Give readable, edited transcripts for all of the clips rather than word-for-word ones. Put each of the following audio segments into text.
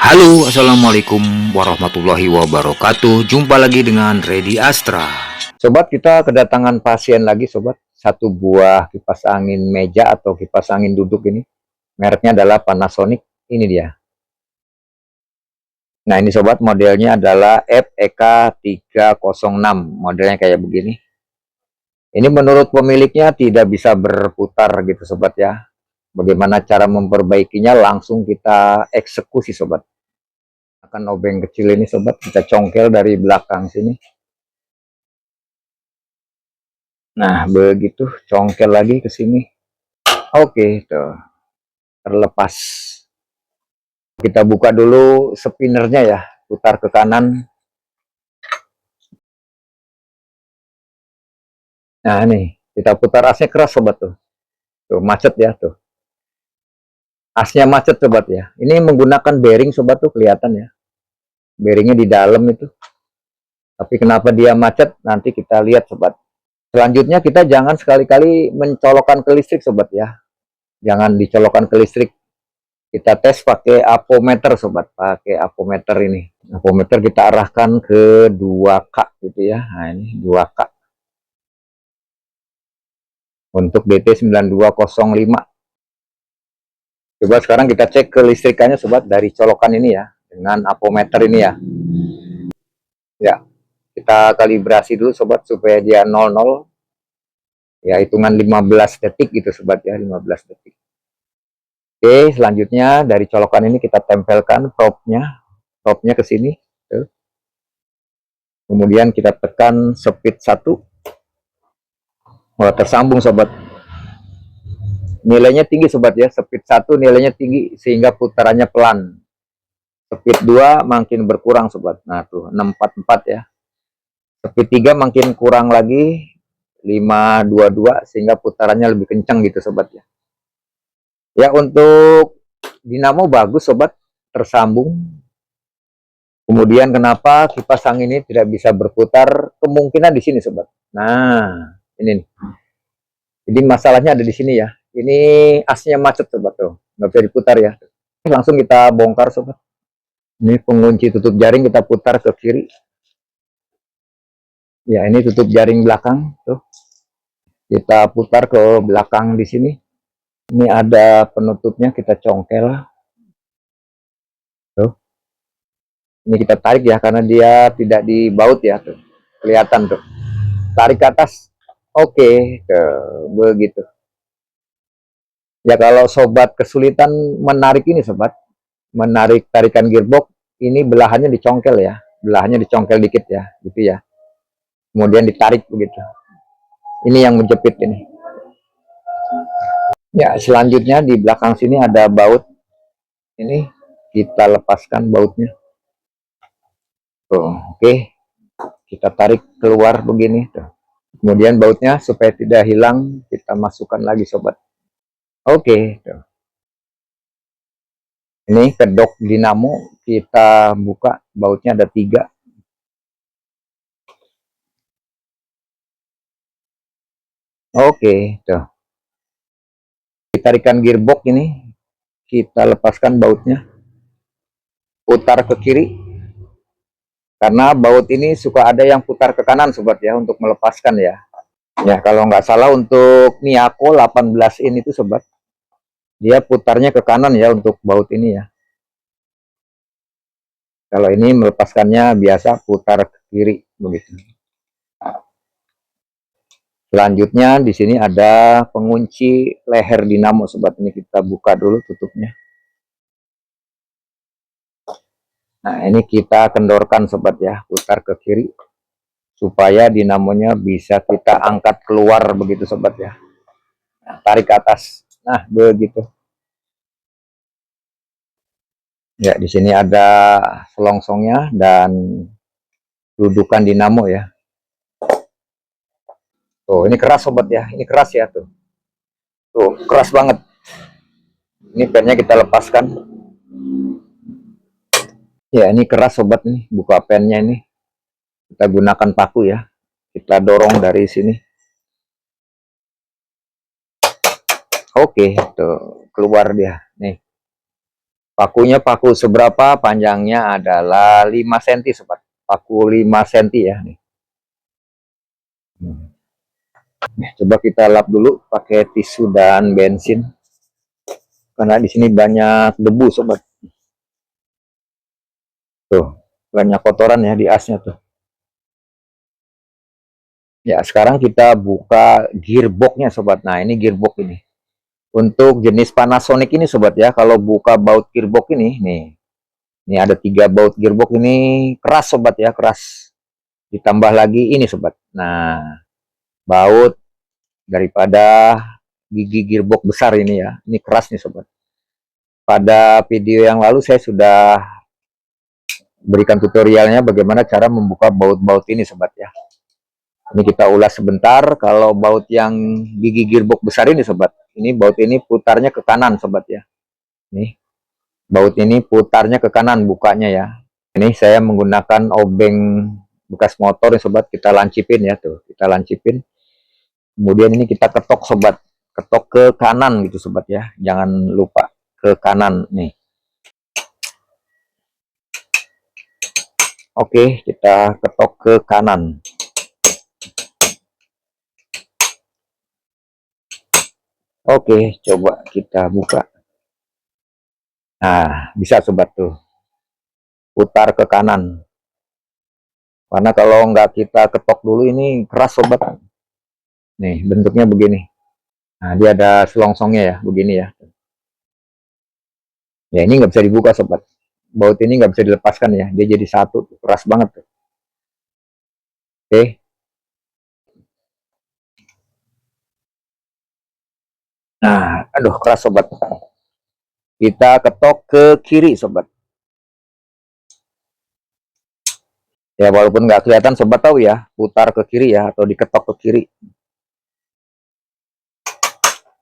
Halo, assalamualaikum warahmatullahi wabarakatuh. Jumpa lagi dengan Redi Astra. Sobat, kita kedatangan pasien lagi, sobat. Satu buah kipas angin meja atau kipas angin duduk ini. Mereknya adalah Panasonic. Ini dia. Nah, ini sobat, modelnya adalah FEK 306. Modelnya kayak begini. Ini menurut pemiliknya tidak bisa berputar gitu, sobat ya. Bagaimana cara memperbaikinya? Langsung kita eksekusi, sobat. Akan obeng kecil ini, sobat, kita congkel dari belakang sini. Nah, begitu congkel lagi ke sini. Oke, tuh terlepas. Kita buka dulu spinnernya ya, putar ke kanan. Nah, nih kita putar, asnya keras, sobat, tuh. Tuh macet ya, tuh. Asnya macet, sobat ya. Ini menggunakan bearing, sobat, tuh kelihatan ya. Bearingnya di dalam itu. Tapi kenapa dia macet? Nanti kita lihat, sobat. Selanjutnya kita jangan sekali-kali mencolokkan ke listrik, sobat ya. Jangan dicolokkan ke listrik. Kita tes pakai apometer, sobat. Pakai apometer ini. Apometer kita arahkan ke 2K gitu ya. Nah, ini 2K. Untuk DT9205. Coba sekarang kita cek ke listrikannya, sobat, dari colokan ini ya. Dengan apometer ini ya. Ya, kita kalibrasi dulu, sobat, supaya dia 00. Ya, hitungan 15 detik gitu, sobat ya, 15 detik. Oke, selanjutnya dari colokan ini kita tempelkan propnya ke sini. Kemudian kita tekan speed 1. Oh, tersambung, sobat. Nilainya tinggi, sobat ya. Speed 1 nilainya tinggi sehingga putarannya pelan. Speed 2 makin berkurang, sobat. Nah, tuh 644 ya. Speed 3 makin kurang lagi, 522 sehingga putarannya lebih kencang gitu, sobat ya. Ya, untuk dinamo bagus, sobat, tersambung. Kemudian kenapa kipas angin ini tidak bisa berputar? Kemungkinan di sini, sobat. Nah, ini nih. Jadi masalahnya ada di sini ya. Ini asnya macet, sobat, tuh. Nggak bisa diputar ya. Langsung kita bongkar, sobat. Ini pengunci tutup jaring kita putar ke kiri. Ya, ini tutup jaring belakang tuh. Kita putar ke belakang di sini. Ini ada penutupnya, kita congkel. Tuh. Ini kita tarik ya, karena dia tidak dibaut ya, tuh. Kelihatan tuh. Tarik ke atas. Oke, begitu. Ya, kalau sobat kesulitan menarik ini, sobat, menarik tarikan gearbox, ini belahannya dicongkel ya. Belahannya dicongkel dikit ya, gitu ya. Kemudian ditarik begitu. Ini yang menjepit ini. Ya, selanjutnya di belakang sini ada baut. Ini kita lepaskan bautnya. Tuh, oke. Kita tarik keluar begini. Tuh. Kemudian bautnya supaya tidak hilang, kita masukkan lagi, sobat. Oke. Tuh. Ini kedok dinamo, kita buka, bautnya ada 3. Oke. Tuh. Tarikan gearbox ini, kita lepaskan bautnya. Putar ke kiri. Karena baut ini suka ada yang putar ke kanan, sobat ya, untuk melepaskan ya. Ya, kalau nggak salah untuk Miyako 18 in itu, sobat, dia putarnya ke kanan ya untuk baut ini ya. Kalau ini melepaskannya biasa putar ke kiri begitu. Selanjutnya di sini ada pengunci leher dinamo, sobat. Ini kita buka dulu tutupnya. Nah, ini kita kendorkan, sobat ya, putar ke kiri supaya dinamonya bisa kita angkat keluar begitu, sobat ya. Nah, tarik ke atas. Nah, begitu. Ya, di sini ada selongsongnya dan dudukan dinamo ya. Tuh, ini keras, sobat ya. Ini keras ya, tuh. Tuh, keras banget. Ini pennya kita lepaskan. Ya, ini keras, sobat nih. Buka pennya ini. Kita gunakan paku ya. Kita dorong dari sini. Oke, tuh keluar dia. Nih. Pakunya paku seberapa? Panjangnya adalah 5 cm sobat. Paku 5 cm ya nih. Coba kita lap dulu pakai tisu dan bensin. Karena di sini banyak debu sobat. Tuh, banyak kotoran ya di asnya tuh. Ya, sekarang kita buka gearboxnya sobat. Nah, ini gearbox ini. Untuk jenis Panasonic ini sobat ya, kalau buka baut gearbox ini, nih. Ini ada 3 baut gearbox ini keras sobat ya, keras. Ditambah lagi ini sobat. Nah, baut daripada gigi gearbox besar ini ya. Ini keras nih sobat. Pada video yang lalu saya sudah berikan tutorialnya bagaimana cara membuka baut-baut ini sobat ya. Ini kita ulas sebentar. Kalau baut yang gigi gearbox besar ini sobat, ini baut ini putarnya ke kanan sobat ya. Nih, baut ini putarnya ke kanan bukanya ya. Ini saya menggunakan obeng bekas motor ya sobat, kita lancipin ya tuh, kita lancipin. Kemudian ini kita ketok sobat, ketok ke kanan gitu sobat ya, jangan lupa ke kanan nih. Oke, kita ketok ke kanan. Oke, coba kita buka. Nah, bisa sobat tuh, putar ke kanan. Karena kalau nggak kita ketok dulu ini keras sobat. Nih, bentuknya begini. Nah, dia ada selongsongnya ya, begini ya. Ya, ini nggak bisa dibuka sobat. Baut ini nggak bisa dilepaskan ya, dia jadi satu, keras banget tuh. Oke. Nah, aduh keras sobat. Kita ketok ke kiri sobat. Ya walaupun nggak kelihatan sobat tahu ya, putar ke kiri ya atau diketok ke kiri.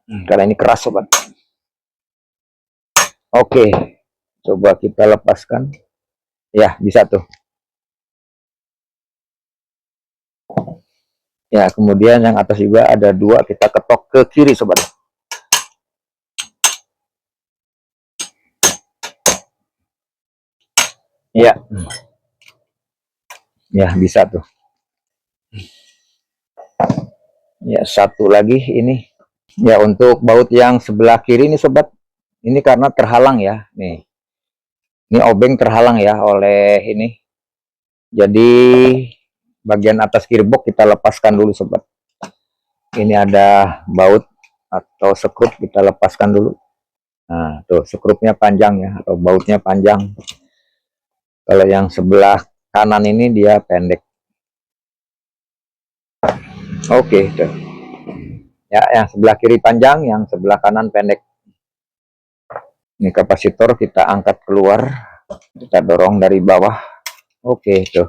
Karena ini keras sobat. Oke, coba kita lepaskan. Ya bisa tuh. Ya kemudian yang atas juga ada 2, kita ketok ke kiri sobat. Ya, ya bisa tuh. Ya satu lagi ini. Ya untuk baut yang sebelah kiri ini sobat, ini karena terhalang ya. Nih, ini obeng terhalang ya oleh ini. Jadi bagian atas gearbox kita lepaskan dulu sobat. Ini ada baut atau sekrup, kita lepaskan dulu. Nah tuh sekrupnya panjang ya, atau bautnya panjang. Kalau yang sebelah kanan ini dia pendek. Oke tuh. Ya yang sebelah kiri panjang, yang sebelah kanan pendek. Ini kapasitor kita angkat keluar, kita dorong dari bawah. Oke tuh.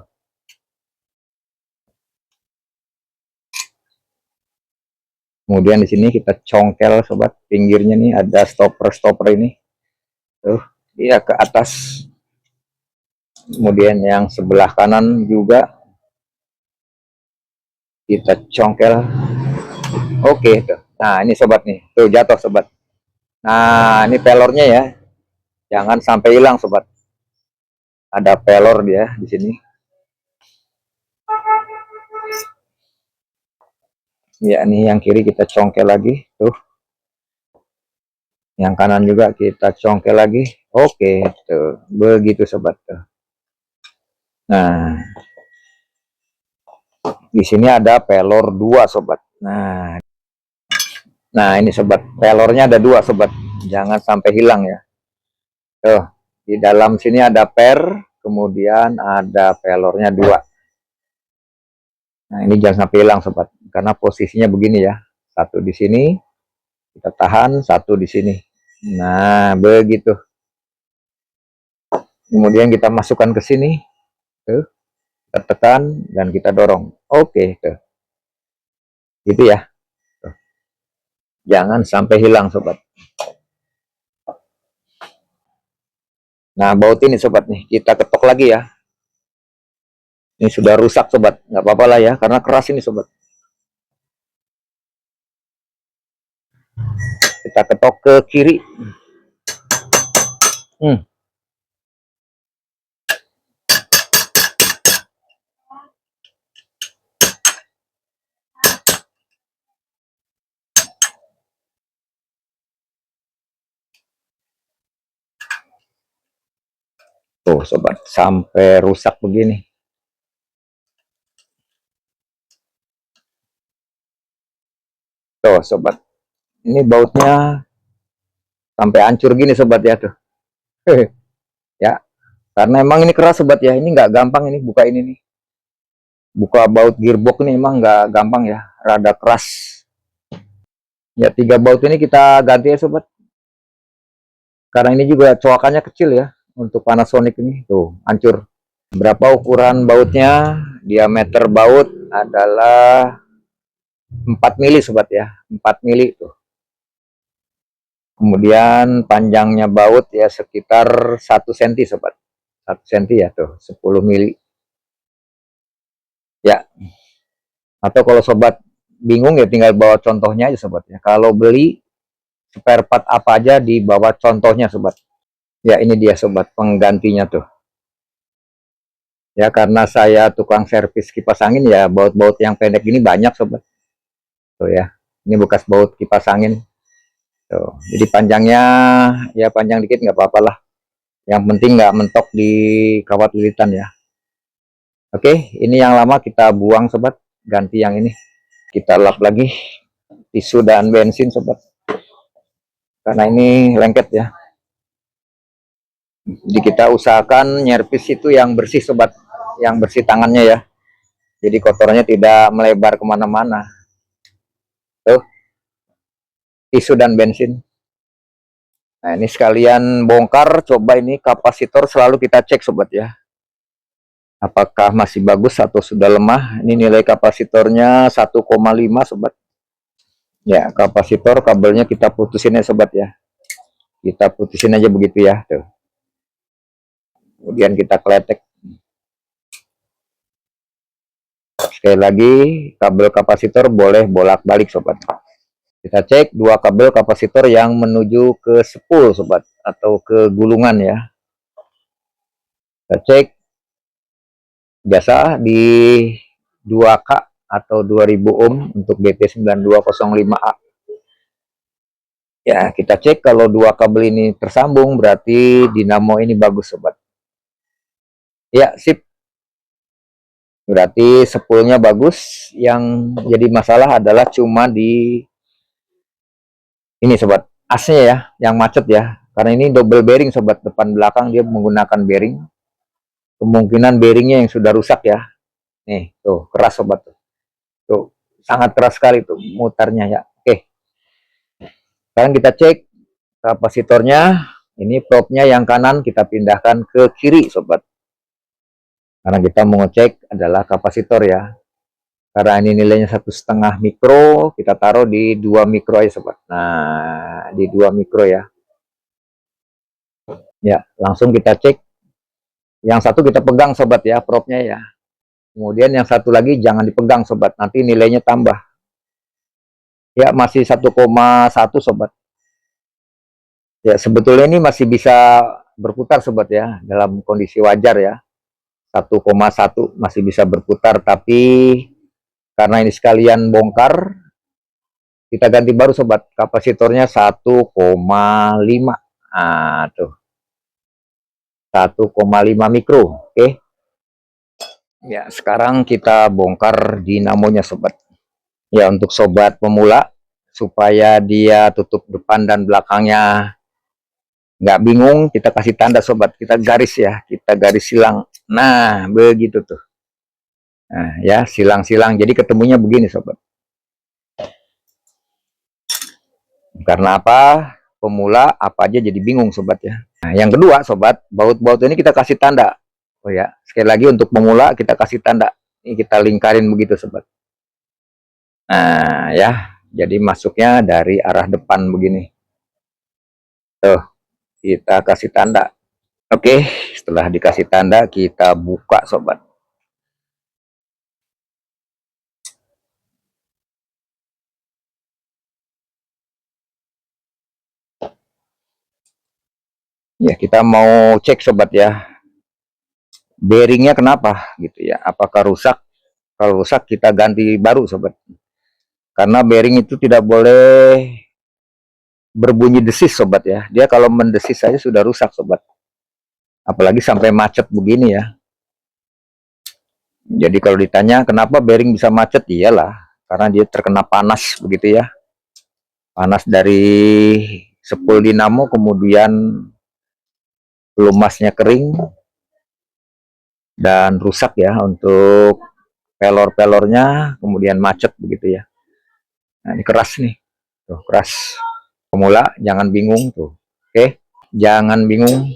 Kemudian di sini kita congkel sobat, pinggirnya nih ada stopper ini. Tuh, dia ke atas. Kemudian yang sebelah kanan juga kita congkel. Oke tuh. Nah, ini sobat nih. Tuh jatuh sobat. Nah, ini pelornya ya. Jangan sampai hilang sobat. Ada pelor dia di sini. Ya, nih yang kiri kita congkel lagi. Tuh. Yang kanan juga kita congkel lagi. Oke, tuh. Begitu sobat tuh. Nah, di sini ada pelor 2 sobat. Nah ini sobat, pelornya ada 2 sobat. Jangan sampai hilang ya. Tuh, di dalam sini ada per, kemudian ada pelornya 2. Nah, ini jangan sampai hilang sobat, karena posisinya begini ya. Satu di sini, kita tahan, satu di sini. Nah, begitu. Kemudian kita masukkan ke sini. Tuh, kita tekan dan kita dorong. Oke, tuh. Gitu ya. Tuh. Jangan sampai hilang sobat. Nah, baut ini sobat nih, kita ketok lagi ya. Ini sudah rusak sobat, nggak apa-apa lah ya, karena keras ini sobat. Kita ketok ke kiri. Hmm. Tuh sobat, sampai rusak begini. Tuh sobat, ini bautnya sampai hancur gini sobat ya tuh. Ya, karena emang ini keras sobat ya, ini nggak gampang ini buka ini nih. Buka baut gearbox ini emang nggak gampang ya, rada keras. Ya, 3 baut ini kita ganti ya sobat. Karena ini juga coakannya kecil ya untuk Panasonic ini. Tuh, hancur. Berapa ukuran bautnya? Diameter baut adalah 4 mili sobat ya, 4 mili tuh. Kemudian panjangnya baut ya sekitar 1 cm sobat. 1 cm ya tuh, 10 mili. Ya, atau kalau sobat bingung ya tinggal bawa contohnya aja sobat ya. Kalau beli spare part apa aja di bawah contohnya sobat. Ya, ini dia sobat penggantinya tuh. Ya, karena saya tukang servis kipas angin ya, baut-baut yang pendek ini banyak sobat. Tuh ya. Ini bekas baut kipas angin. Tuh. Jadi panjangnya ya panjang dikit nggak apa-apa lah. Yang penting nggak mentok di kawat lilitan ya. Oke, ini yang lama kita buang sobat, ganti yang ini. Kita lap lagi tisu dan bensin sobat. Karena ini lengket ya. Jadi kita usahakan nyervis itu yang bersih sobat, yang bersih tangannya ya. Jadi kotorannya tidak melebar kemana-mana. Tuh, tisu dan bensin. Nah, ini sekalian bongkar, coba ini kapasitor selalu kita cek sobat ya. Apakah masih bagus atau sudah lemah. Ini nilai kapasitornya 1,5 sobat. Ya, kapasitor kabelnya kita putusin ya sobat ya. Kita putusin aja begitu ya. Tuh. Kemudian kita kletek. Sekali lagi, kabel kapasitor boleh bolak-balik sobat. Kita cek 2 kabel kapasitor yang menuju ke spool sobat atau ke gulungan ya. Kita cek biasa di 2K atau 2000 ohm untuk BP9205A. Ya, kita cek kalau 2 kabel ini tersambung berarti dinamo ini bagus sobat. Ya, sip. Berarti spoolnya bagus. Yang jadi masalah adalah cuma di ini sobat, asnya ya, yang macet ya. Karena ini double bearing sobat, depan belakang dia menggunakan bearing. Kemungkinan bearingnya yang sudah rusak ya. Nih, tuh keras sobat tuh. Tuh, sangat keras sekali tuh mutarnya ya. Oke, sekarang kita cek kapasitornya. Ini propnya yang kanan kita pindahkan ke kiri sobat. Karena kita mau ngecek adalah kapasitor ya. Karena ini nilainya 1,5 mikro, kita taruh di 2 mikro aja sobat. Nah, di 2 mikro ya. Ya, langsung kita cek. Yang satu kita pegang sobat ya, propnya ya. Kemudian yang satu lagi jangan dipegang sobat, nanti nilainya tambah. Ya, masih 1,1 sobat. Ya, sebetulnya ini masih bisa berputar sobat ya, dalam kondisi wajar ya. 1,1 masih bisa berputar, tapi karena ini sekalian bongkar, kita ganti baru sobat, kapasitornya 1,5. Nah, tuh. 1,5 mikro. Oke. Ya, sekarang kita bongkar dinamonya sobat. Ya, untuk sobat pemula supaya dia tutup depan dan belakangnya nggak bingung, kita kasih tanda sobat, kita garis ya, kita garis silang. Nah, begitu tuh. Nah, ya, silang-silang. Jadi ketemunya begini sobat. Karena apa? Pemula apa aja jadi bingung sobat ya. Nah, yang kedua sobat, baut-baut ini kita kasih tanda. Oh ya, sekali lagi untuk pemula kita kasih tanda. Ini kita lingkarin begitu sobat. Nah, ya. Jadi masuknya dari arah depan begini. Tuh, kita kasih tanda. Oke, setelah dikasih tanda kita buka sobat. Ya, kita mau cek sobat ya, bearingnya kenapa gitu ya, apakah rusak? Kalau rusak kita ganti baru sobat, karena bearing itu tidak boleh berbunyi desis sobat ya, dia kalau mendesis saja sudah rusak sobat, apalagi sampai macet begini ya. Jadi kalau ditanya kenapa bearing bisa macet, iyalah karena dia terkena panas begitu ya, panas dari sepul dinamo, kemudian pelumasnya kering dan rusak ya untuk pelor-pelornya, kemudian macet begitu ya. Nah ini keras nih, tuh keras. Pemula jangan bingung tuh, oke, jangan bingung,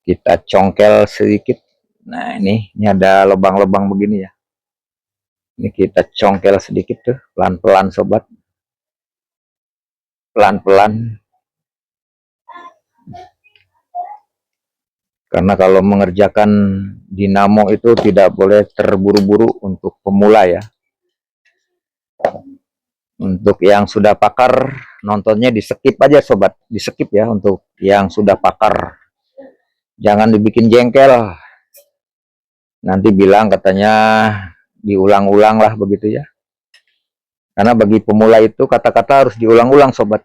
kita congkel sedikit. Nah ini ada lubang-lubang begini ya, ini kita congkel sedikit tuh, pelan-pelan sobat, pelan-pelan. Karena kalau mengerjakan dinamo itu tidak boleh terburu-buru untuk pemula ya. Untuk yang sudah pakar, nontonnya di skip aja sobat, di skip ya untuk yang sudah pakar. Jangan dibikin jengkel, nanti bilang katanya diulang-ulang lah begitu ya. Karena bagi pemula itu kata-kata harus diulang-ulang sobat.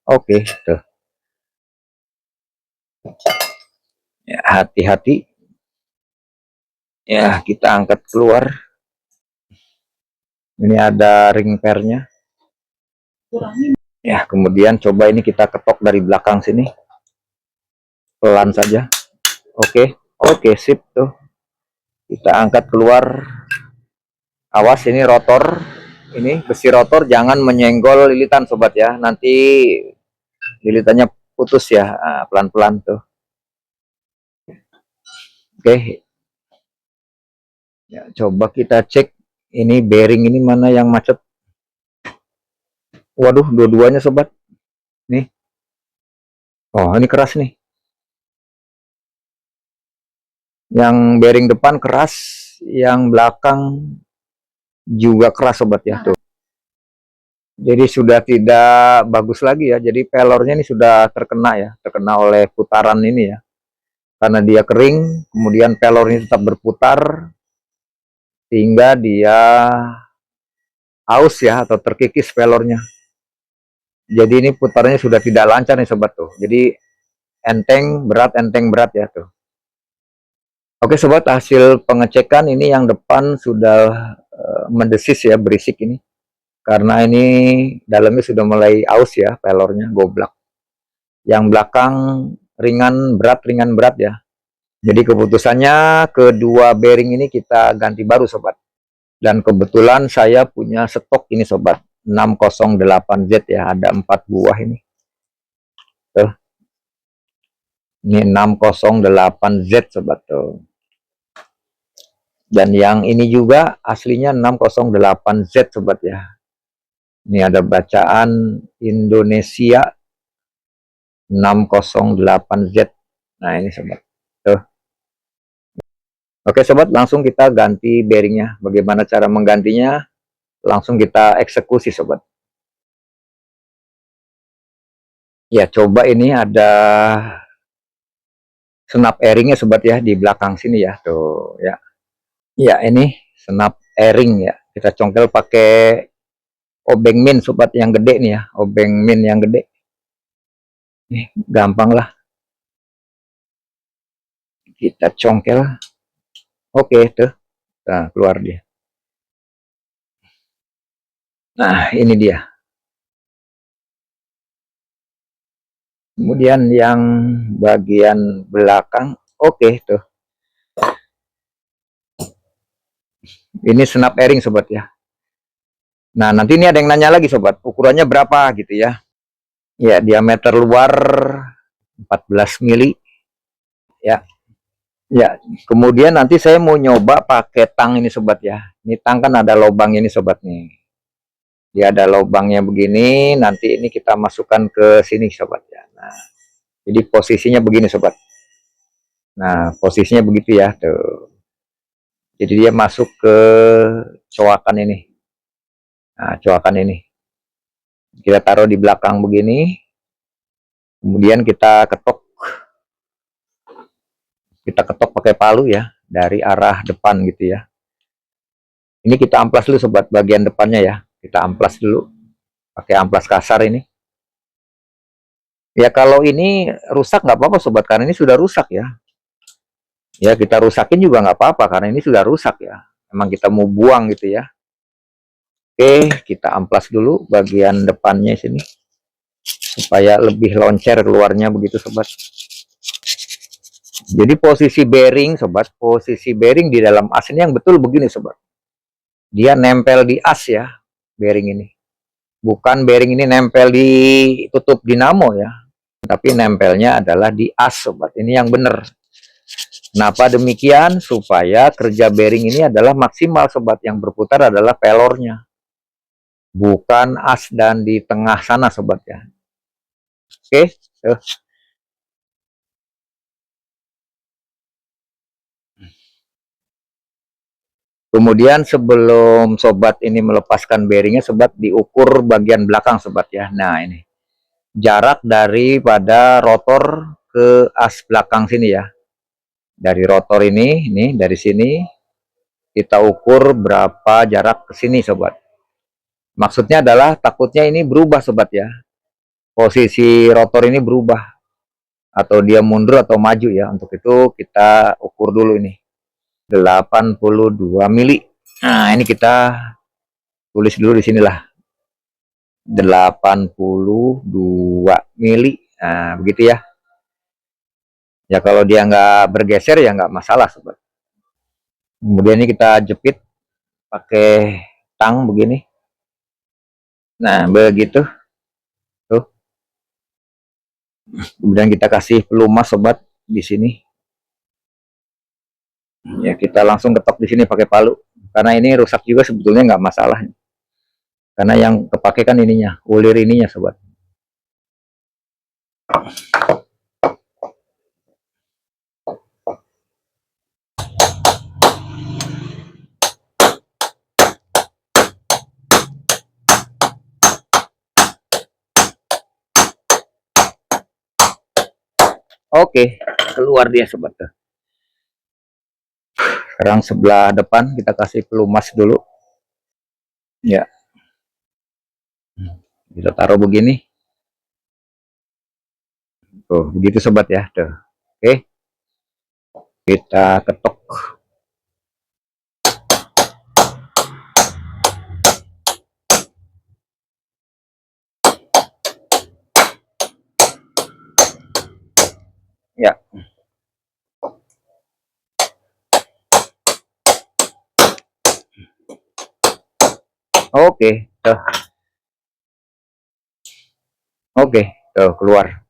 Oke, tuh. Ya, hati-hati. Ya, kita angkat keluar. Ini ada ring pernya. Ya, kemudian coba ini kita ketok dari belakang sini. Pelan saja. Oke, oke, sip tuh. Kita angkat keluar. Awas ini rotor. Ini besi rotor jangan menyenggol lilitan sobat ya. Nanti lilitannya putus ya. Pelan-pelan tuh. Oke. Ya, coba kita cek ini bearing ini mana yang macet. Waduh, dua-duanya sobat. Nih. Oh, ini keras nih. Yang bearing depan keras, yang belakang juga keras sobat ya tuh. Jadi sudah tidak bagus lagi ya. Jadi pelornya ini sudah terkena ya, terkena oleh putaran ini ya. Karena dia kering, kemudian pelor ini tetap berputar sehingga dia aus ya atau terkikis pelornya. Jadi ini putarnya sudah tidak lancar nih sobat tuh. Jadi enteng berat ya tuh. Oke sobat, hasil pengecekan ini yang depan sudah mendesis ya, berisik ini. Karena ini dalamnya sudah mulai aus ya, pelornya goblak. Yang belakang ringan berat ya. Jadi keputusannya kedua bearing ini kita ganti baru sobat. Dan kebetulan saya punya stok ini sobat, 608Z ya, ada 4 buah ini. Tuh. Ini 608Z sobat tuh. Dan yang ini juga aslinya 608Z sobat ya. Ini ada bacaan Indonesia 608Z. Nah ini sobat. Tuh. Oke sobat, langsung kita ganti bearingnya. Bagaimana cara menggantinya? Langsung kita eksekusi sobat. Ya coba ini ada senap airingnya sobat ya di belakang sini ya tuh ya. Ya ini senap airing ya. Kita congkel pakai obeng min sobat yang gede nih ya, obeng min yang gede. Nih gampang lah. Kita congkel. Oke tuh. Nah, keluar dia. Nah, ini dia. Kemudian yang bagian belakang, oke tuh. Ini senap airing sobat ya. Nah, nanti ini ada yang nanya lagi sobat, ukurannya berapa gitu ya. Ya, diameter luar 14 mili. Ya. Ya, kemudian nanti saya mau nyoba pakai tang ini sobat ya. Ini tang kan ada lubang ini sobat nih. Dia ada lubangnya begini, nanti ini kita masukkan ke sini sobat ya. Nah, jadi posisinya begini sobat. Nah, posisinya begitu ya tuh. Jadi dia masuk ke coakan ini. Nah, coakan ini kita taruh di belakang begini, kemudian kita ketok pakai palu ya, dari arah depan gitu ya. Ini kita amplas dulu sobat, bagian depannya ya, kita amplas dulu pakai amplas kasar ini. Ya kalau ini rusak nggak apa-apa sobat, karena ini sudah rusak ya. Ya kita rusakin juga nggak apa-apa karena ini sudah rusak ya. Emang kita mau buang gitu ya. Oke, kita amplas dulu bagian depannya sini supaya lebih loncer keluarnya begitu sobat. Jadi posisi bearing sobat, posisi bearing di dalam as ini yang betul begini sobat. Dia nempel di as ya, bearing ini. Bukan bearing ini nempel di tutup dinamo ya, tapi nempelnya adalah di as sobat. Ini yang benar. Kenapa demikian? Supaya kerja bearing ini adalah maksimal sobat. Yang berputar adalah pelornya, bukan as dan di tengah sana sobat ya. Oke, kemudian sebelum sobat ini melepaskan bearingnya, sobat diukur bagian belakang sobat ya. Nah ini jarak daripada rotor ke as belakang sini ya. Dari rotor ini dari sini kita ukur berapa jarak ke sini sobat. Maksudnya adalah takutnya ini berubah sobat ya. Posisi rotor ini berubah atau dia mundur atau maju ya. Untuk itu kita ukur dulu ini 82 mili. Nah ini kita tulis dulu di sinilah 82 mili. Nah begitu ya. Ya kalau dia nggak bergeser ya nggak masalah sobat. Kemudian ini kita jepit pakai tang begini. Nah begitu tuh. Kemudian kita kasih pelumas sobat di sini. Ya kita langsung ketok di sini pakai palu. Karena ini rusak juga sebetulnya nggak masalah. Karena yang kepake kan ininya, ulir ininya sobat. Oke, keluar dia sobat. Sekarang sebelah depan kita kasih pelumas dulu. Ya. Kita taruh begini. Tuh, begitu sobat ya. Tuh. Oke. Kita ketok. Ya. Oke, tuh. Oke, tuh keluar.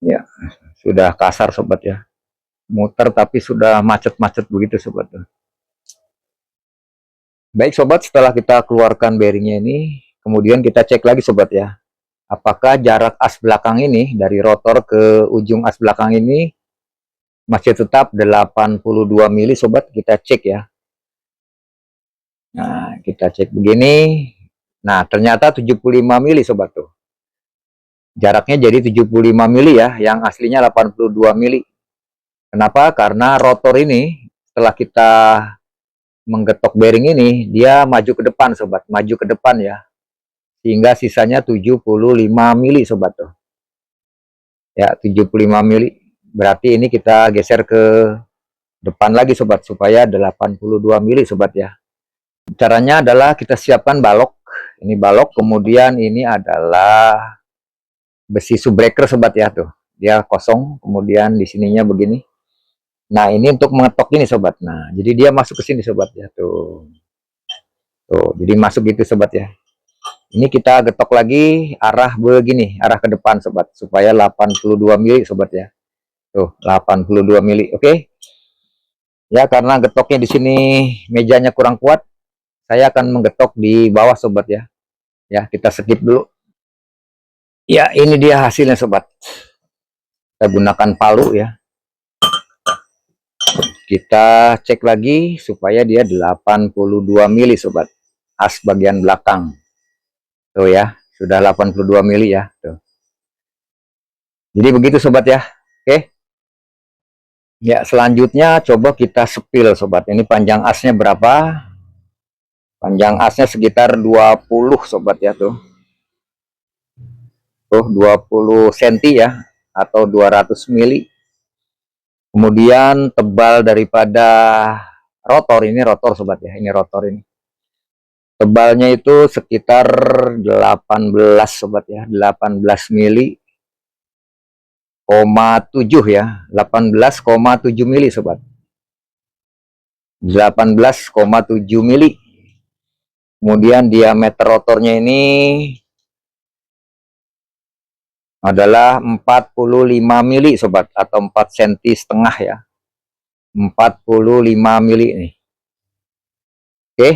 Ya, sudah kasar sobat ya. Muter tapi sudah macet-macet begitu sobat. Baik sobat, setelah kita keluarkan bearingnya ini, kemudian kita cek lagi sobat ya. Apakah jarak as belakang ini dari rotor ke ujung as belakang ini masih tetap 82 mili sobat. Kita cek ya. Nah, kita cek begini. Nah, ternyata 75 mili sobat tuh. Jaraknya jadi 75 mili ya, yang aslinya 82 mili. Kenapa? Karena rotor ini setelah kita menggetok bearing ini, dia maju ke depan sobat, maju ke depan ya. Sehingga sisanya 75 mili sobat tuh. Ya, 75 mili. Berarti ini kita geser ke depan lagi sobat supaya 82 mili sobat ya. Caranya adalah kita siapkan balok. Ini balok, kemudian ini adalah besi subbreaker sobat ya tuh. Dia kosong, kemudian di sininya begini. Nah, ini untuk mengetok ini sobat. Nah, jadi dia masuk ke sini sobat ya tuh. Tuh, jadi masuk gitu sobat ya. Ini kita getok lagi arah begini, arah ke depan sobat, supaya 82 mili sobat ya. Tuh, 82 mili. Oke. Ya, karena getoknya di sini mejanya kurang kuat, saya akan menggetok di bawah sobat ya. Ya, kita skip dulu. Ya, ini dia hasilnya sobat. Kita gunakan palu ya. Kita cek lagi supaya dia 82 mili sobat. As bagian belakang. Tuh ya, sudah 82 mili ya. Tuh. Jadi begitu sobat ya. Oke. Ya, selanjutnya coba kita sepil sobat. Ini panjang asnya berapa? Panjang asnya sekitar 20 sobat ya tuh. Tuh 20 cm ya atau 200 mili. Kemudian tebal daripada rotor, ini rotor sobat ya. Ini rotor ini. Tebalnya itu sekitar 18 sobat ya, 18 mili, 7 ya, 18,7 mili sobat. 18,7 mili. Kemudian diameter rotornya ini adalah 45 mili sobat, atau 4 cm setengah ya. 45 mili nih. Oke.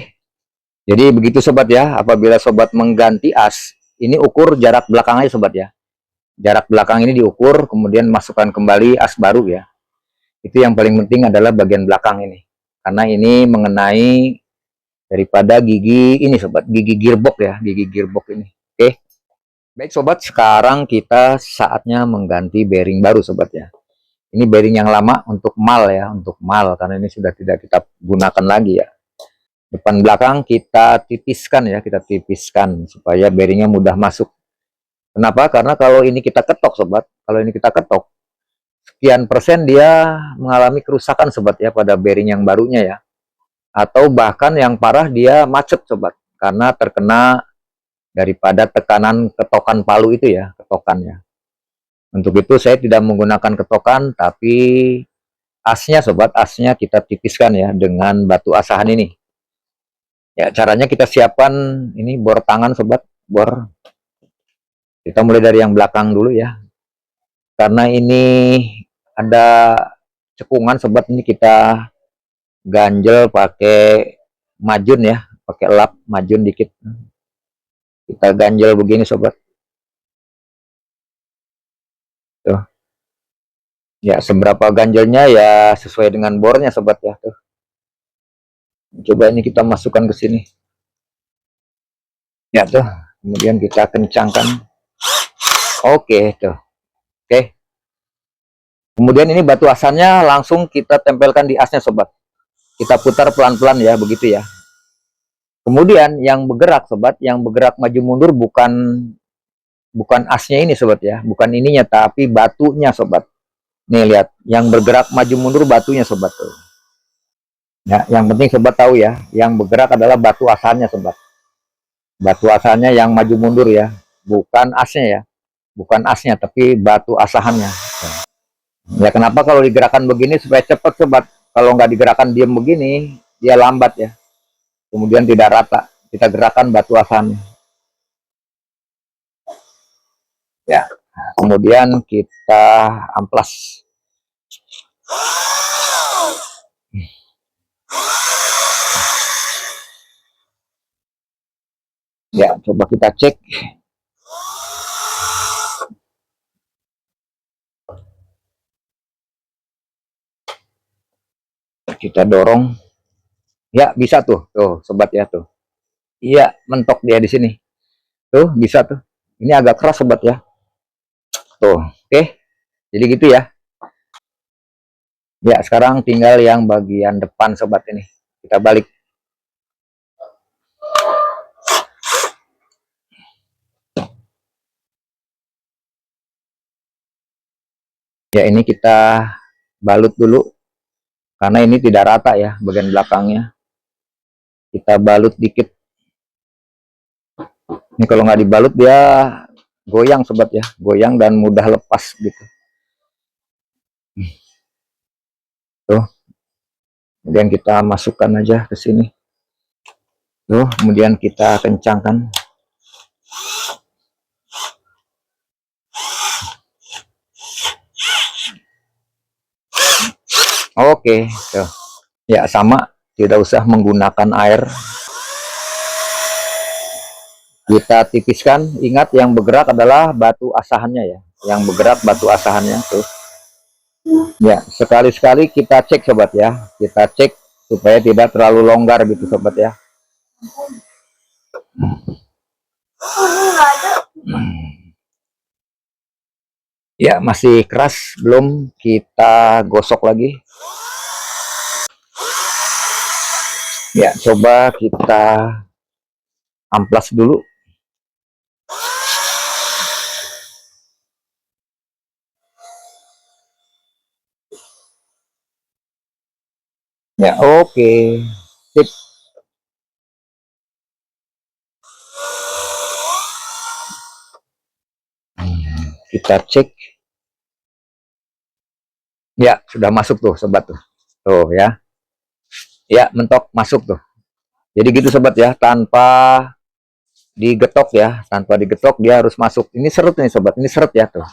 Jadi begitu sobat ya, apabila sobat mengganti as, ini ukur jarak belakangnya sobat ya. Jarak belakang ini diukur, kemudian masukkan kembali as baru ya. Itu yang paling penting adalah bagian belakang ini. Karena ini mengenai daripada gigi ini sobat, gigi gearbox ya, gigi gearbox ini. Oke. Baik sobat, sekarang kita saatnya mengganti bearing baru sobat ya. Ini bearing yang lama untuk mal ya, untuk mal karena ini sudah tidak kita gunakan lagi ya. Depan belakang kita tipiskan ya, kita tipiskan supaya bearingnya mudah masuk. Kenapa? Karena kalau ini kita ketok sobat, kalau ini kita ketok, sekian persen dia mengalami kerusakan sobat ya pada bearing yang barunya ya. Atau bahkan yang parah dia macet sobat, karena terkena daripada tekanan ketokan palu itu ya, ketokannya. Untuk itu saya tidak menggunakan ketokan, tapi asnya sobat, asnya kita tipiskan ya dengan batu asahan ini. Ya, caranya kita siapkan ini bor tangan sobat, bor. Kita mulai dari yang belakang dulu ya. Karena ini ada cekungan sobat, ini kita ganjel pakai majun ya, pakai lap majun dikit. Kita ganjel begini sobat. Tuh. Ya, seberapa ganjelnya ya sesuai dengan bornya sobat ya. Tuh. Coba ini kita masukkan ke sini. Ya tuh. Kemudian kita kencangkan. Oke, tuh. Oke. Kemudian ini batu asannya langsung kita tempelkan di asnya sobat. Kita putar pelan-pelan ya, begitu ya. Kemudian yang bergerak sobat, yang bergerak maju mundur bukan asnya ini sobat ya, bukan ininya tapi batunya sobat. Nih lihat, yang bergerak maju mundur batunya sobat tuh. Ya, yang penting sobat tahu ya, yang bergerak adalah batu asalnya sobat. Batu asalnya yang maju mundur ya, bukan asnya ya, bukan asnya tapi batu asahannya. Ya kenapa kalau digerakkan begini supaya cepat sobat. Kalau nggak digerakkan diam begini, dia lambat ya. Kemudian tidak rata. Kita gerakan batu asalnya. Ya, kemudian kita amplas. Ya, coba kita cek. Kita dorong. Ya, bisa tuh. Tuh, sobat ya tuh. Iya, mentok dia di sini. Tuh, bisa tuh. Ini agak keras sobat ya. Tuh, oke. Jadi gitu ya. Ya, sekarang tinggal yang bagian depan sobat ini. Kita balik. Ya, ini kita balut dulu. Karena ini tidak rata ya bagian belakangnya. Kita balut dikit. Ini kalau nggak dibalut dia goyang sobat ya. Goyang dan mudah lepas gitu. Tuh. Kemudian kita masukkan aja ke sini. Tuh, kemudian kita kencangkan. Oke, tuh. Ya sama, tidak usah menggunakan air. Kita tipiskan. Ingat yang bergerak adalah batu asahannya ya. Yang bergerak batu asahannya tuh. Ya, sekali-sekali kita cek sobat ya. Kita cek supaya tidak terlalu longgar gitu sobat ya. Ya, masih keras, belum kita gosok lagi. Ya, coba kita amplas dulu. Ya, oke. Sip. Kita cek. Ya, sudah masuk tuh sobat tuh. Tuh ya. Ya, mentok masuk tuh. Jadi gitu sobat ya, tanpa digetok ya, tanpa digetok dia harus masuk. Ini seret nih sobat, ini seret ya tuh.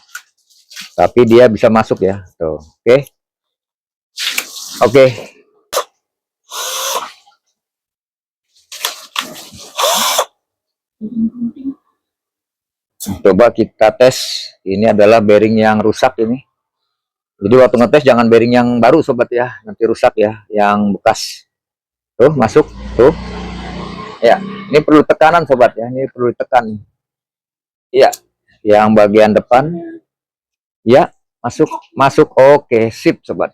Tapi dia bisa masuk ya, tuh. Oke. Oke. Coba kita tes. Ini adalah bearing yang rusak ini. Jadi waktu ngetes jangan bearing yang baru sobat ya, nanti rusak ya, yang bekas. Tuh masuk, tuh. Ya, ini perlu tekanan sobat ya, ini perlu tekan. Iya, yang bagian depan. Ya, masuk, masuk. Oke, sip sobat.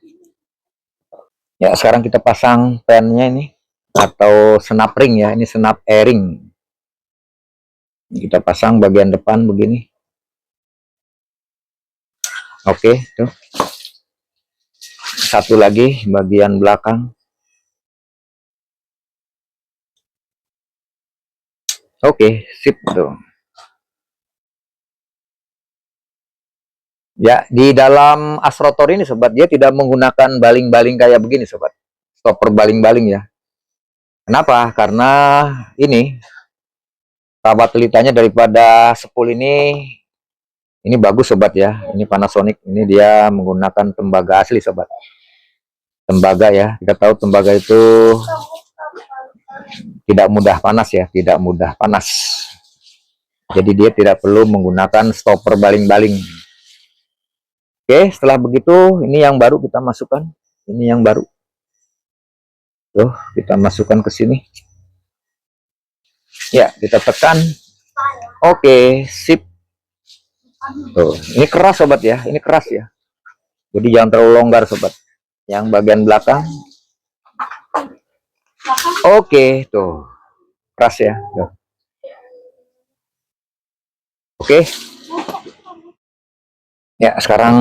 Ya, sekarang kita pasang pennya ini atau senap ring ya, ini senap airing. Kita pasang bagian depan begini. Oke, tuh. Satu lagi bagian belakang. Oke, sip tuh. Ya, di dalam astrotor ini sobat, dia tidak menggunakan baling-baling kayak begini sobat. Stopper baling-baling ya. Kenapa? Karena ini kawat telitanya daripada spool ini bagus sobat ya. Ini Panasonic, ini dia menggunakan tembaga asli sobat. Tembaga ya, kita tahu tembaga itu tidak mudah panas ya, tidak mudah panas. Jadi dia tidak perlu menggunakan stopper baling-baling. Oke, setelah begitu ini yang baru kita masukkan. Ini yang baru. Tuh, kita masukkan ke sini. Ya, kita tekan. Oke, sip. Tuh, ini keras sobat ya, ini keras ya. Jadi jangan terlalu longgar sobat. Yang bagian belakang. Oke, tuh. Keras ya. Tuh. Oke. Ya, sekarang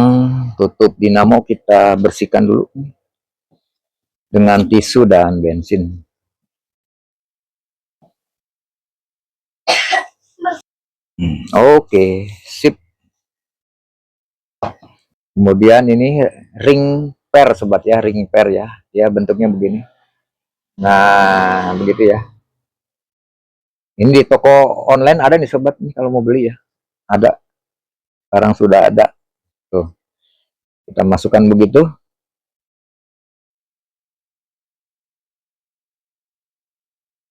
tutup dinamo kita bersihkan dulu dengan tisu dan bensin. Oke, sip. Kemudian ini ring per sobat ya, ring per ya. Dia bentuknya begini. Nah, begitu ya. Ini di toko online ada nih sobat nih kalau mau beli ya. Ada. Sekarang sudah ada. Tuh. Kita masukkan begitu.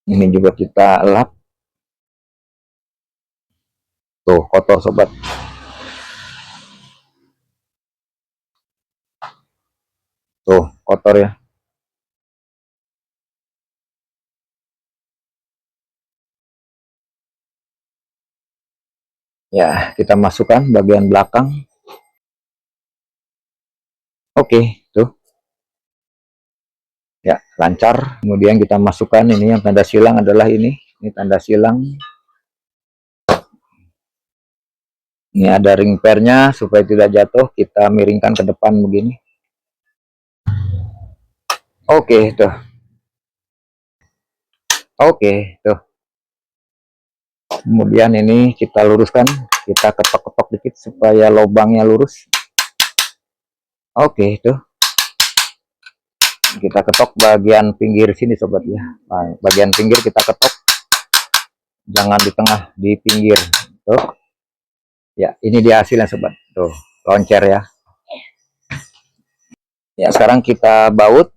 Ini juga kita lap. Tuh, kotor sobat. Tuh, kotor ya. Ya, kita masukkan bagian belakang. Oke, tuh. Ya, lancar. Kemudian kita masukkan ini yang tanda silang adalah ini. Ini tanda silang. Ini ada ring pernya supaya tidak jatuh. Kita miringkan ke depan begini. Oke, tuh. Oke, tuh. Kemudian ini kita luruskan. Kita ketok-ketok dikit supaya lubangnya lurus. Oke, tuh. Kita ketok bagian pinggir sini sobat ya. Nah, bagian pinggir kita ketok. Jangan di tengah, di pinggir. Tuh. Ya, ini dia hasilnya sobat. Tuh, loncer ya. Ya, sekarang kita baut.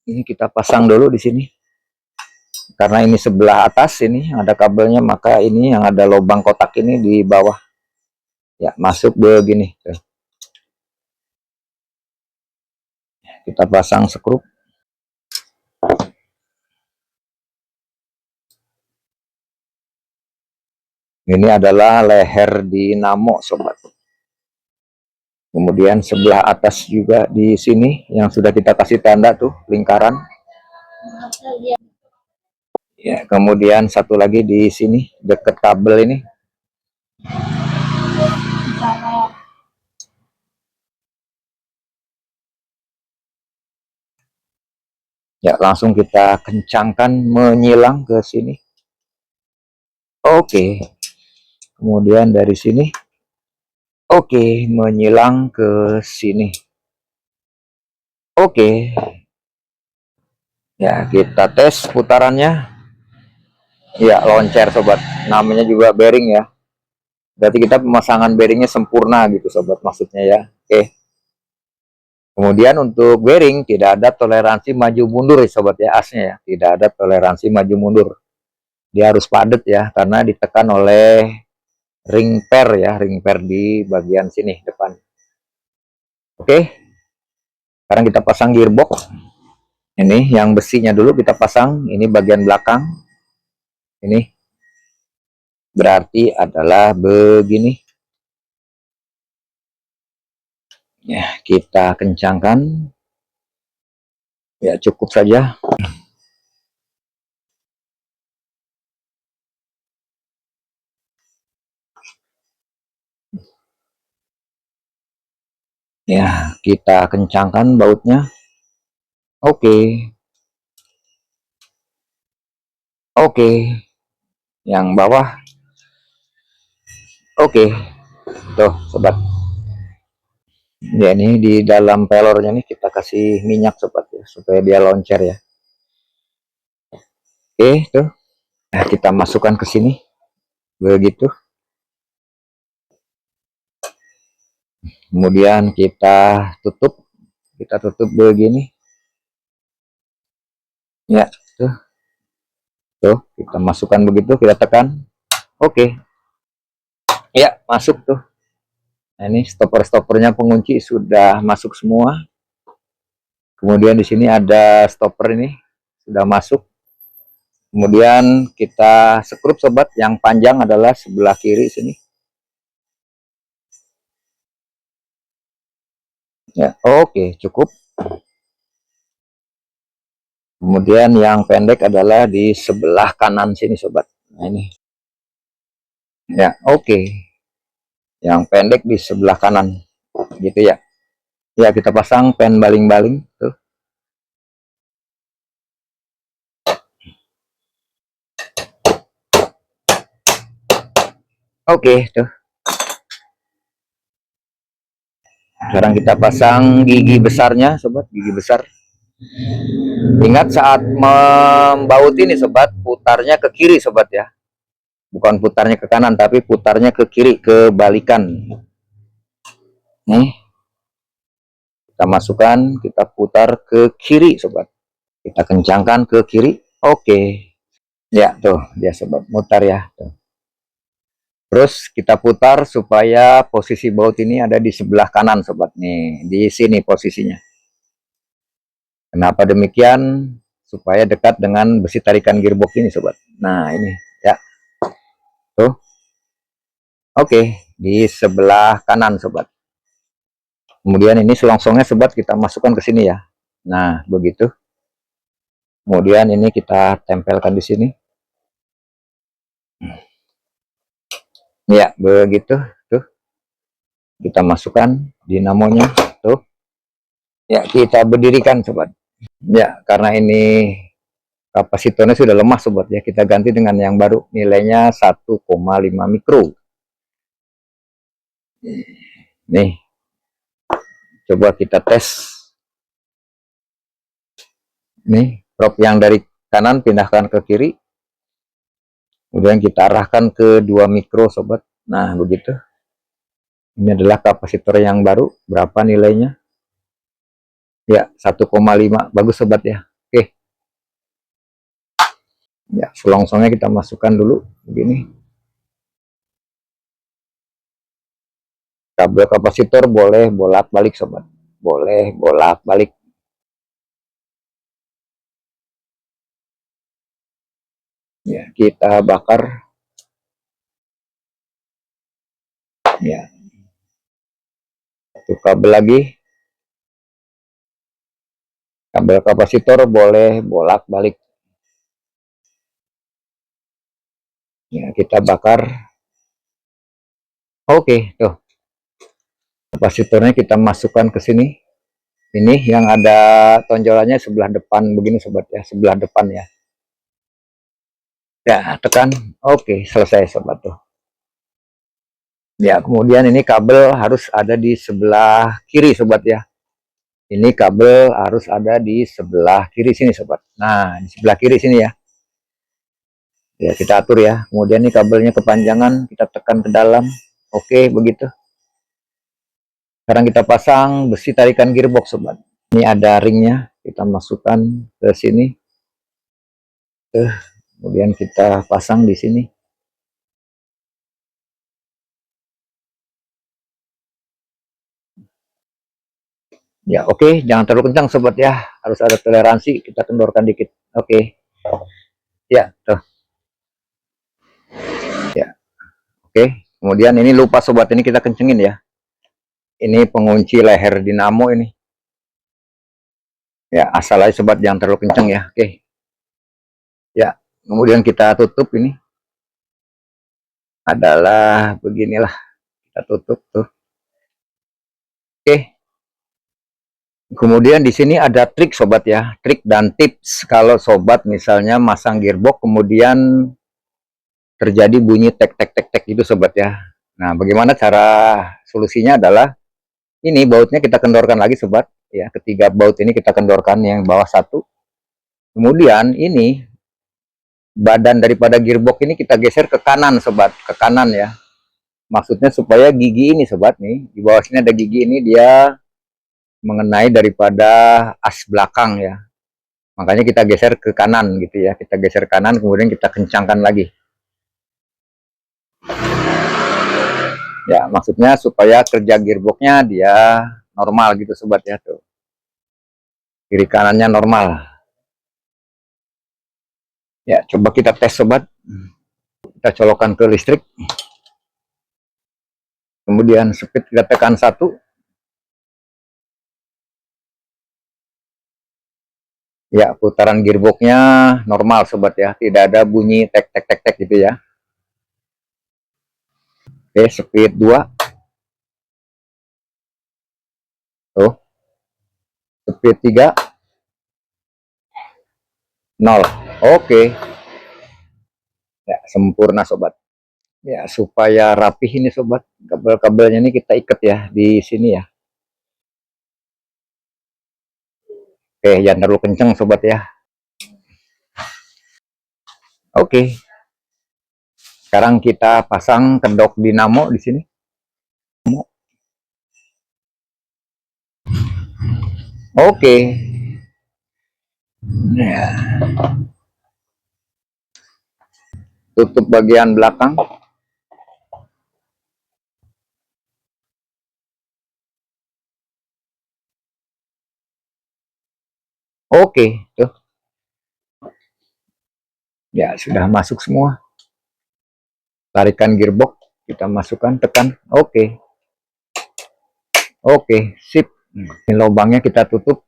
Ini kita pasang dulu di sini. Karena ini sebelah atas ini ada kabelnya, maka ini yang ada lubang kotak ini di bawah ya, masuk begini. Kita pasang skrup. Ini adalah leher dinamo sobat. Kemudian sebelah atas juga di sini yang sudah kita kasih tanda tuh lingkaran. Ya, kemudian satu lagi di sini dekat kabel ini. Ya, langsung kita kencangkan menyilang ke sini. Oke. Kemudian dari sini. Oke, menyilang ke sini. Oke. Ya, kita tes putarannya. Ya, loncer sobat. Namanya juga bearing ya. Berarti kita pemasangan bearingnya sempurna gitu sobat, maksudnya ya. Oke. Kemudian untuk bearing tidak ada toleransi maju mundur ya sobat ya, asnya ya. Tidak ada toleransi maju mundur. Dia harus padat ya, karena ditekan oleh ring per ya, ring per di bagian sini depan. Oke. Sekarang kita pasang gearbox. Ini yang besinya dulu kita pasang, ini bagian belakang. Ini berarti adalah begini. Ya, kita kencangkan. Ya, cukup saja. Ya, kita kencangkan bautnya. Oke. Oke. Yang bawah. Oke. Tuh, sobat. Ya, ini di dalam pelornya nih kita kasih minyak sobat ya, supaya dia loncer ya. Oke, tuh. Nah, kita masukkan ke sini. Begitu. Kemudian kita tutup. Kita tutup begini. Ya, tuh. Tuh, kita masukkan begitu, kita tekan. Oke. Ya, masuk tuh. Nah, ini stopper-stoppernya pengunci sudah masuk semua. Kemudian di sini ada stopper ini sudah masuk. Kemudian kita skrup sobat, yang panjang adalah sebelah kiri sini. Ya, oke, cukup. Kemudian yang pendek adalah di sebelah kanan sini sobat. Nah, ini. Ya, oke. Yang pendek di sebelah kanan. Gitu ya. Ya, kita pasang pen baling-baling tuh. Oke, tuh. Sekarang kita pasang gigi besarnya sobat, gigi besar. Ingat saat membaut ini sobat, putarnya ke kiri sobat ya. Bukan putarnya ke kanan, tapi putarnya ke kiri, kebalikan. Nih. Kita masukkan, kita putar ke kiri sobat. Kita kencangkan ke kiri. Oke. Ya, tuh, dia sobat mutar ya. Tuh. Terus kita putar supaya posisi baut ini ada di sebelah kanan sobat. Nih, di sini posisinya. Kenapa demikian? Supaya dekat dengan besi tarikan gearbox ini sobat. Nah, ini ya. Tuh. Oke, di sebelah kanan sobat. Kemudian ini selongsongnya sobat kita masukkan ke sini ya. Nah, begitu. Kemudian ini kita tempelkan di sini. Ya, begitu. Tuh. Kita masukkan dinamonya. Tuh. Ya, kita berdirikan sobat. Ya, karena ini kapasitornya sudah lemah sobat ya, kita ganti dengan yang baru, nilainya 1,5 mikro. Nih, coba kita tes. Nih, prop yang dari kanan pindahkan ke kiri. Kemudian kita arahkan ke 2 mikro sobat. Nah, begitu. Ini adalah kapasitor yang baru. Berapa nilainya? Ya, 1,5. Bagus sobat ya. Oke. Ya, selongsongnya kita masukkan dulu begini. Kabel kapasitor boleh bolak-balik sobat, boleh bolak-balik. Ya, kita bakar. Ya, satu kabel lagi. Kabel kapasitor boleh bolak-balik. Ya, kita bakar. Oke, tuh. Kapasitornya kita masukkan ke sini. Ini yang ada tonjolannya sebelah depan begini sobat ya, sebelah depan ya. Ya, tekan. Oke, selesai sobat tuh. Ya, kemudian ini kabel harus ada di sebelah kiri sobat ya. Ini kabel harus ada di sebelah kiri sini sobat. Nah, di sebelah kiri sini ya. Ya, kita atur ya. Kemudian ini kabelnya kepanjangan, kita tekan ke dalam. Oke, begitu. Sekarang kita pasang besi tarikan gearbox sobat. Ini ada ringnya, kita masukkan ke sini. Kemudian kita pasang di sini. Ya, oke, jangan terlalu kencang sobat ya. Harus ada toleransi, kita kendorkan dikit. Oke. Ya, tuh. Ya. Oke. Kemudian ini lupa sobat, ini kita kencengin ya. Ini pengunci leher dinamo ini. Ya, asal aja sobat, jangan terlalu kencang ya. Oke. Ya, kemudian kita tutup ini. Adalah beginilah. Kita tutup tuh. Oke. Kemudian di sini ada trik sobat ya, trik dan tips kalau sobat misalnya masang gearbox kemudian terjadi bunyi tek tek tek tek gitu sobat ya. Nah, bagaimana cara solusinya adalah ini bautnya kita kendorkan lagi sobat ya, ketiga baut ini kita kendorkan yang bawah satu. Kemudian ini badan daripada gearbox ini kita geser ke kanan sobat, ke kanan ya. Maksudnya supaya gigi ini sobat nih, di bawah sini ada gigi ini dia mengenai daripada as belakang ya. Makanya kita geser ke kanan gitu ya, kita geser kanan kemudian kita kencangkan lagi. Ya, maksudnya supaya kerja gearboxnya dia normal gitu sobat ya tuh. Kiri kanannya normal. Ya, coba kita tes sobat. Kita colokkan ke listrik. Kemudian speed kita tekan 1. Ya, putaran gearboxnya normal sobat ya, tidak ada bunyi tek tek tek tek gitu ya. Oke, speed 2. Tuh. Speed 3. 0. Oke. Ya, sempurna sobat. Ya, supaya rapih ini sobat, kabel-kabelnya ini kita ikat ya di sini ya. Oke, jangan terlalu kenceng sobat ya. Oke. Sekarang kita pasang kedok dinamo di sini. Oke. Ya. Tutup bagian belakang. Oke, tuh. Ya, sudah masuk semua. Tarikan gearbox, kita masukkan, tekan. Oke. Oke, sip. Ini lubangnya kita tutup.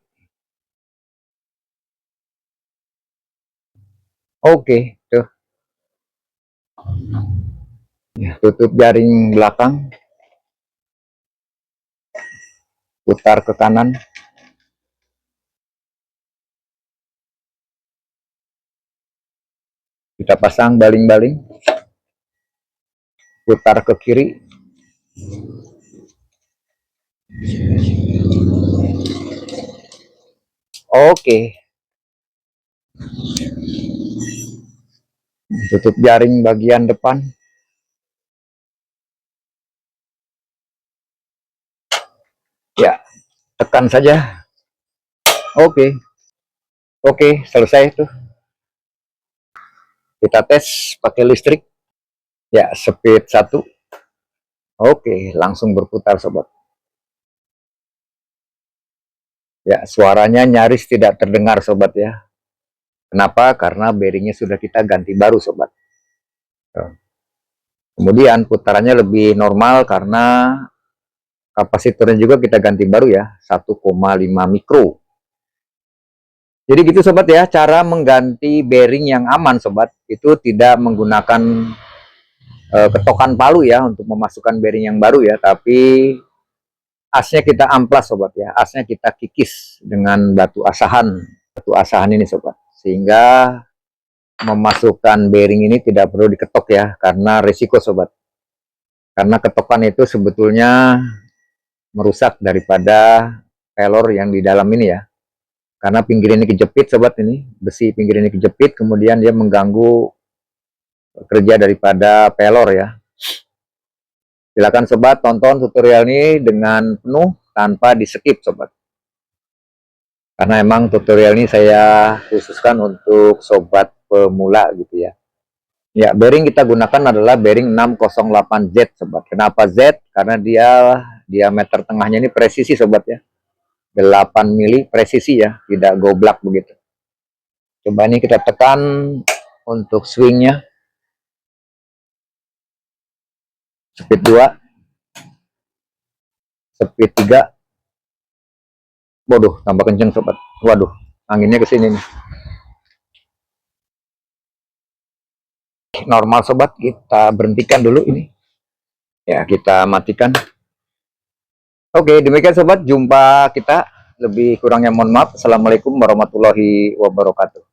Oke, tuh. Ya, tutup jaring belakang. Putar ke kanan. Kita pasang baling-baling. Putar ke kiri. Oke. Tutup jaring bagian depan. Ya, tekan saja. Oke. Oke, selesai tuh. Kita tes pakai listrik. Ya, speed 1. Oke, langsung berputar sobat. Ya, suaranya nyaris tidak terdengar sobat ya. Kenapa? Karena bearingnya sudah kita ganti baru sobat. Kemudian putarannya lebih normal karena kapasitornya juga kita ganti baru ya, 1,5 mikro. Jadi gitu sobat ya, cara mengganti bearing yang aman sobat, itu tidak menggunakan ketokan palu ya untuk memasukkan bearing yang baru ya, tapi asnya kita amplas sobat ya, asnya kita kikis dengan batu asahan ini sobat, sehingga memasukkan bearing ini tidak perlu diketok ya, karena risiko sobat. Karena ketokan itu sebetulnya merusak daripada pelor yang di dalam ini ya. Karena pinggir ini kejepit sobat, ini besi pinggir ini kejepit, kemudian dia mengganggu kerja daripada pelor ya. Silakan sobat tonton tutorial ini dengan penuh tanpa di skip sobat. Karena emang tutorial ini saya khususkan untuk sobat pemula gitu ya. Ya, bearing kita gunakan adalah bearing 608Z sobat. Kenapa Z? Karena dia diameter tengahnya ini presisi sobat ya. 8 mili presisi ya, tidak goblak begitu. Coba ini kita tekan untuk swingnya. Speed 2. Speed 3. Waduh, tambah kenceng sobat. Waduh, anginnya ke sini nih. Normal sobat, kita berhentikan dulu ini. Ya, kita matikan. Oke, demikian sobat, jumpa kita. Lebih kurangnya mohon maaf. Assalamualaikum warahmatullahi wabarakatuh.